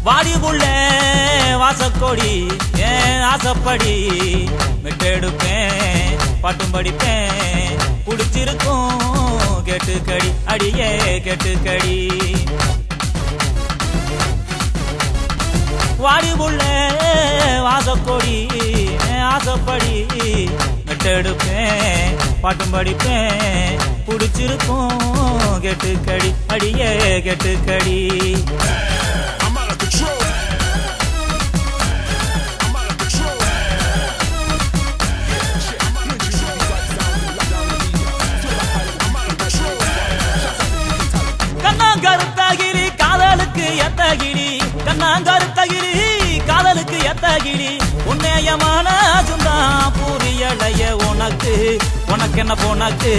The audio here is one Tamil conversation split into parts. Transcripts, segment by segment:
வாடி புள்ள வாசக்கோடி ஏன் ஆசைப்படி மெட்டெடுப்பேன் பாட்டும் படிப்பேன் புடிச்சிருக்கும் கேட்டுக்கடி அடியே கேட்டுக்கடி வாடி புள்ள வாசக்கோடி ஆசைப்படி மெட்டெடுப்பேன் பாட்டும் படிப்பேன் புடிச்சிருக்கும் கேட்டுக்கடி அடியே கேட்டுக்கடி கருத்தகிரி காதலுக்கு எத்தகிரி கண்ணாங்கருத்தகிரி காதலுக்கு எத்தகிரி உன்னையமான சுந்தான் புரியலைய உனக்கு உனக்கு என்ன போனக்கு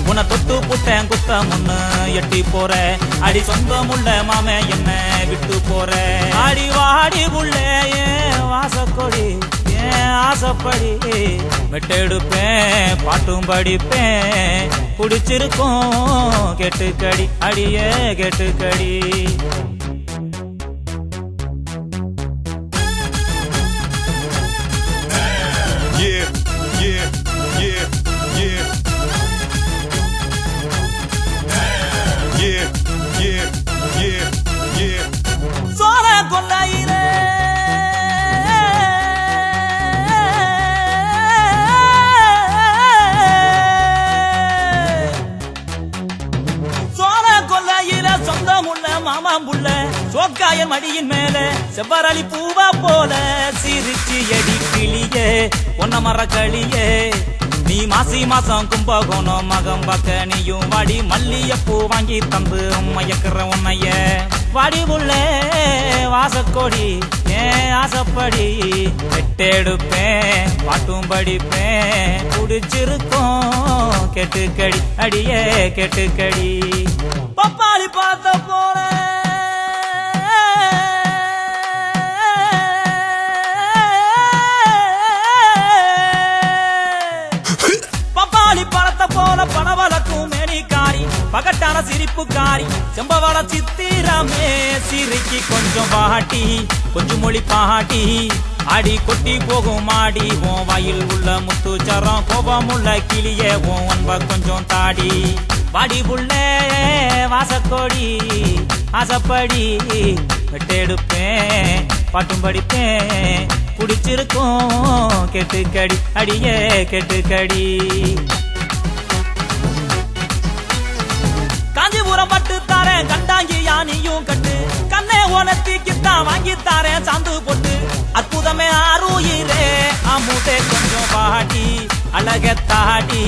உன தொட்டு புட்டேன் குத்தம் ஒண்ணு எட்டி போற அடி சொந்தமுள்ள மாமே என்ன விட்டு போற அடி வாடி புள்ள ஏன் வாசக்கொடி ஏன் ஆசைப்படி மெட்டெடுப்பேன் பாட்டும் படிப்பேன் புடிச்சிருக்கும் கேட்டுக்கடி அடியே கேட்டுக்கடி சோழ கொள்ளையிலே சொந்தமுள்ள மாமாம்புள்ள சோக்காயன் மடியின் மேல செவ்வரளி பூவா போல சிரிச்சு எடி கிளியே ஒன்ன மரக்களியே நீ மாசி மாசம் கும்பகோணம் மகம் பக்க நீயும் வாடி மல்லியப்பூ வாங்கி தந்து மயக்கிற உன்னைய வாடி புள்ள வாசக்கோடி ஏன் ஆசைப்படி மெட்டெடுப்பேன் பாட்டும் படிப்பேன் புடிச்சிருக்கும் கேட்டுக்கடி அடியே கேட்டுக்கடி பப்பாளி பார்த்த போல பப்பாளி பழத்த போல பணவளக்கும் மேனிக்காரி பகட்டான சிரிப்புக்காரி செம்பவள சித்திரமே சிரிக்கி கொஞ்சம் பாட்டி கொஞ்சம் மொழி பாட்டி அடி கொட்டி போகும் மாடி உன் வாயில் உள்ள முத்துச்சரம் கோபமுள்ள கிளியே உன் அன்ப கொஞ்சம் தாடி வாடி புள்ள வாசக்கோடி ஆசைப்படி மெட்டெடுப்பேன் பாட்டும் படிப்பேன் புடிச்சிருக்கும் கேட்டுக்கடி அடியே கேட்டுக்கடி காஞ்சிபுரம் பட்டு தாரேன் கண்டாங்கி யானியும் கட்டு கண்ணே உனத்திக்கித்தான் வாங்கி தாரேன் சாந்து போட்டு அற்புதமே ஆறுயிரே அமுதே கொஞ்சம் பாட்டி அழக தாடி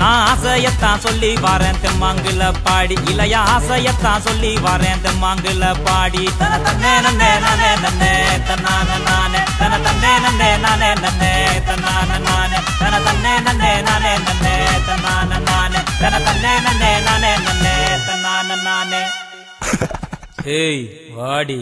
நான் ஆசையத்தான் சொல்லி வரேன் தெம்மாங்குல பாடி இளைய ஆசையத்தான் சொல்லி வரேன் தெம்மாங்குல பாடி தன தன்னே நன்னே நானே நன்னே தன்னான நானே தன தன்னே நன்னே நானே நன்னே தன்னான நானே தன தன்னே நன்னே நானே நன்னே தன்னான நானே தன தன்னே நன்னே நானே நன்னே தன்னான நானே ஏய் வாடி